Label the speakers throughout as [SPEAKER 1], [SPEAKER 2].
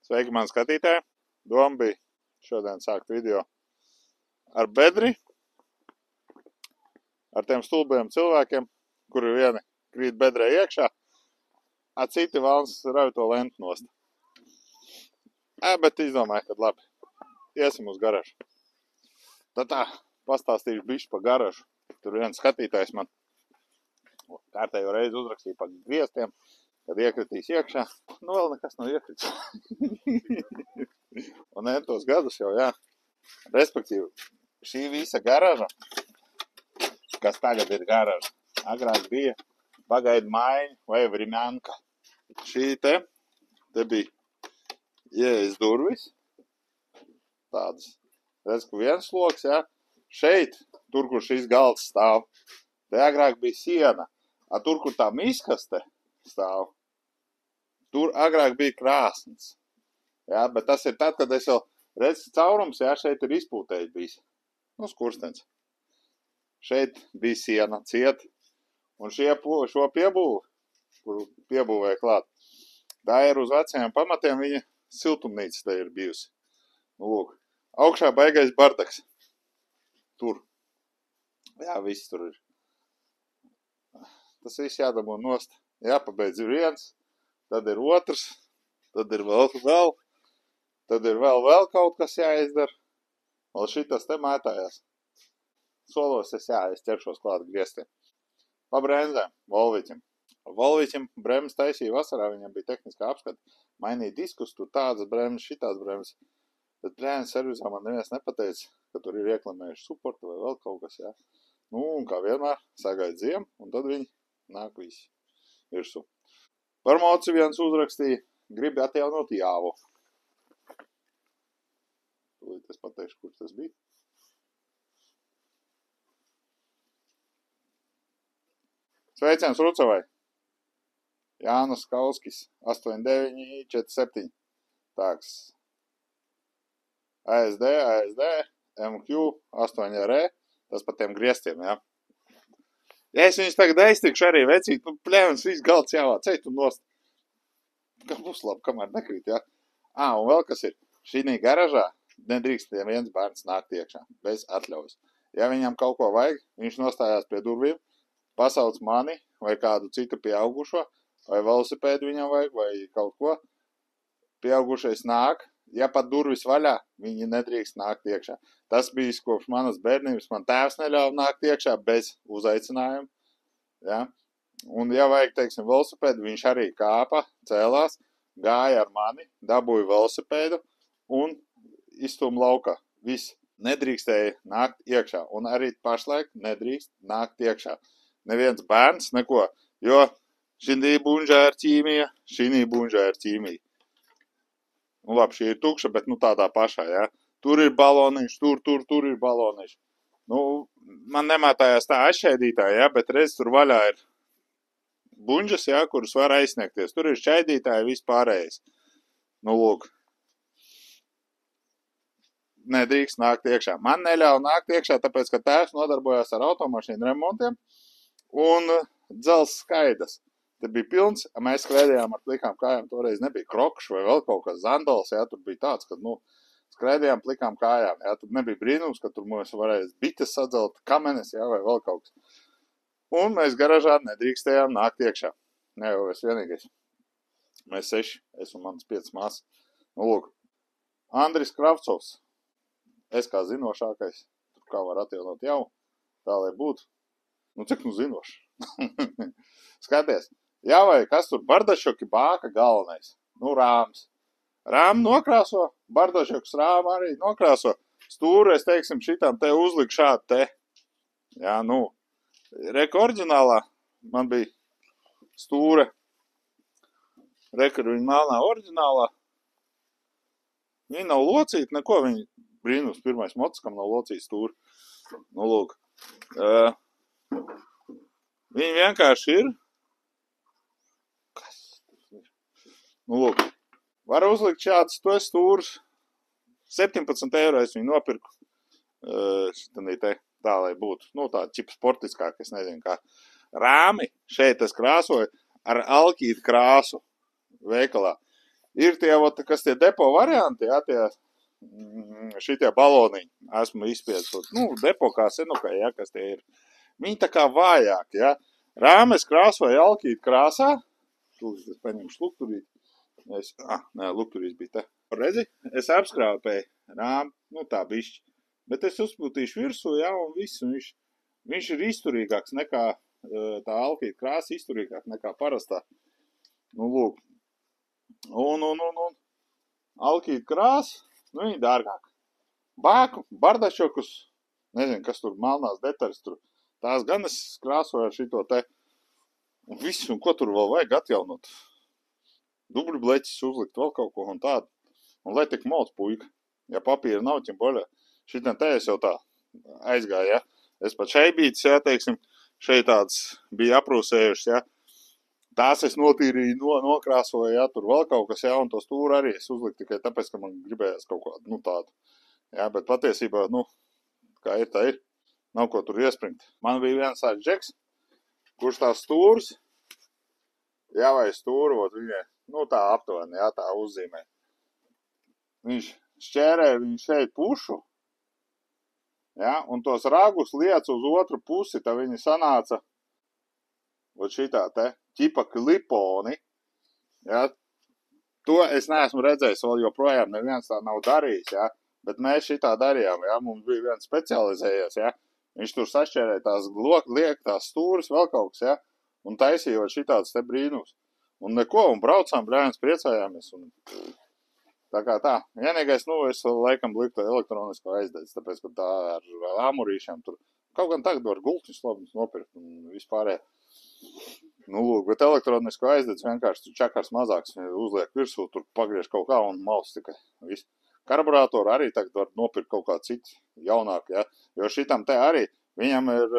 [SPEAKER 1] Sveiki, man skatītāji. Doma bija šodien sākt video ar bedri, ar tiem stulbiem cilvēkiem, kuri vieni krīt bedrē iekšā, a citi valns rauj to lentu nost. Bet izdomāju, kad labi, iesim uz garažu. Tad tā, pastāstīšu bišķi pa garažu. Tur viens skatītājs man kārtējo reizi uzrakstīja pa griestiem, kad iekritīs iekšā. Nu, vēl nekas nav iekritis. Un tos gadus jau, jā. Respektīvi, šī visa garaža, kas tagad ir garaža, agrāk bija pagaidu maiņa vai vrimjanka. Šī te bija ieejas durvis, tādas. Redz, ka viens loks, jā. Šeit, tur, kur šīs galds stāv, te agrāk bija siena. A tur, kur tā miskaste stāv, tur agrāk bija krāsns. Jā, bet tas ir tad, kad es vēl redzu caurums, jā, šeit ir izpūtējis bijis. Nu, skurstens. Šeit bija siena ciet, un šo piebūvu, kuru piebūvēja klāt, tā ir uz vecajiem pamatiem, viņa siltumnīca te ir bijusi. Nu, lūk, augšā baigais bardaks. Tur. Jā, viss tur ir. Tas viss jādabū nost. Jāpabeidz viens, tad ir otrs, tad ir vēl, tad ir vēl kaut kas jāizdara. Vēl šitas te mētājās. Solos es ķeršos klāt griestiem. Pa bremzēm, Volviķim. Volviķim bremzes taisīja vasarā, viņam bija tehniskā apskata. Mainīja diskus, tur tādas bremzes, šitās bremzes. Bet brēnas servisā man neviens nepateica, ka tur ir ieklamējuši suportu vai vēl kaut kas, jā. Nu, un kā vienmēr, sagaid ziemu, un tad viņi nāk visi virsū. Par moci viens uzrakstīja, gribi atjaunot jāvu. Tūlīt es pateikšu, kurš tas bija. Sveiciens Rucavai. Jānis Kauskis, 8947. Tāks. ASD, MQ, 8R, tas pa tiem griestiem, jā. Ja es viņus tagad aiztikšu arī vecīt, nu, pļēvens, viss galds jāvāc, ej tu nost. Kā būs labi, kamēr nekrīt, jā. Un vēl kas ir, šī garažā nedrīkst viens bērns nākt iekšā, bez atļaujas. Ja viņam kaut ko vajag, viņš nostājās pie durvīm, pasauc mani vai kādu citu pieaugušo, vai velosipēdu viņam vajag, vai kaut ko. Pieaugušais nāk. Ja pat durvis vaļā, viņi nedrīkst nākt iekšā. Tas bija kopš manas bērnības. Man tēvs neļauj nākt iekšā bez uzaicinājuma. Ja? Un ja vajag, teiksim, velosipēdu, viņš arī kāpa, cēlās, gāja ar mani, dabūja velosipēdu un izstūm laukā. Viss. Nedrīkstēja nākt iekšā. Un arī pašlaik nedrīkst nākt iekšā. Neviens bērns, neko. Jo šī bunžā ir ķīmija, šī bunžā ir ķīmija. Nu, labi, šī ir tukša, bet, nu, tādā pašā, jā. Tur ir baloniņš, tur ir baloniņš. Nu, man nemētājās tā atšķaidītāji, jā, bet reiz tur vaļā ir bunžas, jā, kurus var aizsniegties. Tur ir šķaidītāji vispārējais. Nu, lūk. Nedrīkst nākt iekšā. Man neļauj nākt iekšā, tāpēc, ka tēvs nodarbojās ar automašīnu remontiem un dzels skaidas. Te bija pilns, mēs skrēdījām ar plikām kājām, toreiz nebija krokšs vai vēl kaut kas zandals, jā, tur bija tāds, ka, nu, skrēdījām plikām kājām, jā, tur nebija brīnums, ka tur mums varēja bites sadzelt, kamenes, jā, vai vēl kaut kas. Un mēs garažā nedrīkstējām nākt iekšā. Ne jau es vienīgais. Mēs 6, es un manas 5 māsas. Nu, lūk, Andris Kravcovs, es kā zinošākais, tur kā var atjaunot jau, tā lai būtu. Nu, cik nu zinoši? Skaties. Jā, vai kas tur bardašoki bāka galvenais? Nu, rāms. Rāmu nokrāso, bardašoks rāmu arī nokrāso. Stūri, es teiksim, šitam te uzliku šādi te. Jā, nu, reka oriģinālā man bija stūre. Reka viņa melnā oriģinālā. Viņa nav locīta, neko viņa brīnums. Pirmais mots, kam nav locīta stūri. Nu, lūk. Viņa vienkārši ir. Nu, lūk, var uzlikt šāds to stūrus. 17 eiro es viņu nopirku. Tā, lai būtu, nu, tā čipa sportiskāk, es nezinu kā. Rāmi šeit es krāsoju ar alkītu krāsu veikalā. Ir tie, kas tie depo varianti, jā, šitie baloniņi. Esmu izspiedis, depo kā senukai, jā, kas tie ir. Viņi tā kā vājāki, jā. Rāmes krāsoja alkīt krāsā. Tūlīt es paņemšu lukturīt. Lukturīs bija te. Redzi, es apskrāpēju rāmu, tā bišķi. Bet es uzpūtīšu virsū, jā, un viss. Viņš ir izturīgāks nekā, tā alkīt krāsa izturīgāk nekā parastā. Lūk. Un alkīt krāsa, viņi dārgāk. Bāku, bardašokus, nezinu, kas tur melnās detaļas tur. Tās gan es krāsoju ar šito te. Un viss, un ko tur vēl vajag atjaunot. Dubļu bleķis uzlikt vēl kaut ko un tādu. Un lai tik malts puika. Ja papīra nav ķim boļā. Šitam te es jau tā aizgāju, ja. Es pat šeibītis, ja, teiksim, šeit tāds bija aprūsējušas, ja. Tās es notīrīju, nokrāsoju, ja, tur vēl kaut kas, ja, un to stūru arī es uzliku tikai tāpēc, ka man gribējās kaut kādu, tādu. Ja, bet patiesībā, kā ir, tā ir. Nav ko tur iespringt. Man bija viens tāds džeks, kurš tās stūrs, jā, vai stūru, viņai, tā aptuveni, jā, tā uzzīmē. Viņš šķērēja viņu šeit pušu, jā, un tos ragus liec uz otru pusi, tā viņi sanāca, šitā te, ķipa kliponi, jā. To es neesmu redzējis, vēl joprojām neviens tā nav darījis, jā, bet mēs šitā darījām, jā, mums bija viens specializējies, jā. Viņš tur sašķērēja tās tās stūras, vēl kaut kas, ja? Un taisīja šitāds te brīnums. Un neko, un braucām, brēns, priecājāmies. Un tā kā tā. Vienīgais, es laikam liktu elektronisko aizdedz, tāpēc, ka tā ar āmurīšiem tur. Kaut gan tagad var gultiņus labums nopirkt un vispārēj. Lūk, bet elektronisko aizdedz vienkārši tur čakars mazāks, uzliek virsū, tur pagriež kaut kā un maus tikai. Viss. Karburātoru arī tagad var nopirkt kaut kā citu jaunāku, ja? Jo šitam te arī, viņam ir,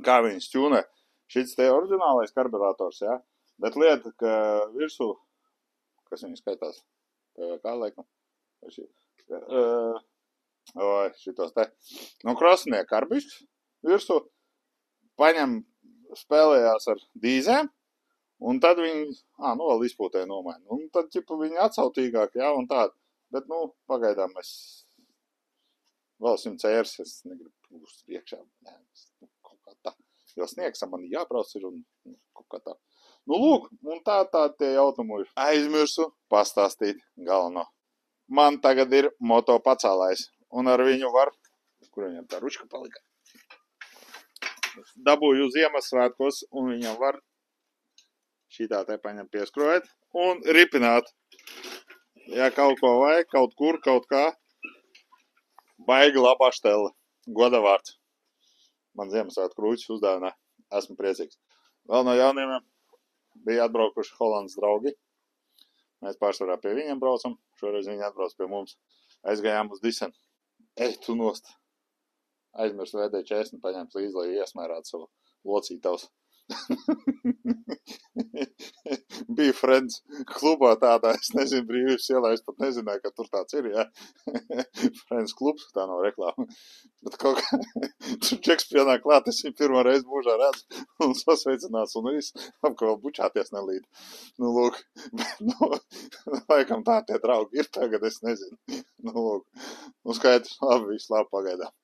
[SPEAKER 1] kā viņas ķūnē, šits te oriģinālais karburātors, ja? Bet lieta, ka virsū, kas viņi skaitās, PVK laikam, šitos te, krosnieku karbišķis virsū, paņem, spēlējās ar dīzēm, un tad viņi, vēl izpūtēja nomaina, un tad, viņi atsautīgāk, ja, un tādi. Bet, pagaidām es vēl 100 eiras, es negribu būs iekšā, kaut kā tā. Jo sniegs man jābrauc ir un kaut kā tā. Lūk, un tā tie jautumi ir. Aizmirsu pastāstīt galveno. Man tagad ir moto pacēlājs, un ar viņu var, kur viņam tā ručka palika? Dabūju Ziemassvētkos, un viņam var šitā te paņem pieskrojēt un ripināt. Ja kaut ko vajag, kaut kur, kaut kā, baigi labā štele, goda vārds. Man Ziemassvētku krūķis uzdāvinā, esmu priecīgs. Vēl no jauniem bija atbraukuši Holandas draugi. Mēs pārsvarā pie viņiem braucam, šoreiz viņi atbrauc pie mums. Aizgājām uz Disenu. Ej, tu nost. Aizmirsu VD40 paņemt līdzi, lai iesmērātu savu locītavs. Bija Friends klubā tādā, es nezinu, Brīvības ielā, es pat nezināju, ka tur tāds ir, jā. Friends klubs, tā nav reklāma. Bet kaut kā, tur džeks pienāk klāt, es viņu pirmo reizi mūžā redzu un sasveicinās un viss, ka vēl bučāties nelīd. Lūk, bet, laikam tā tie draugi ir tagad, es nezinu. Lūk, skaidrs, labi, viss labi pagaidām.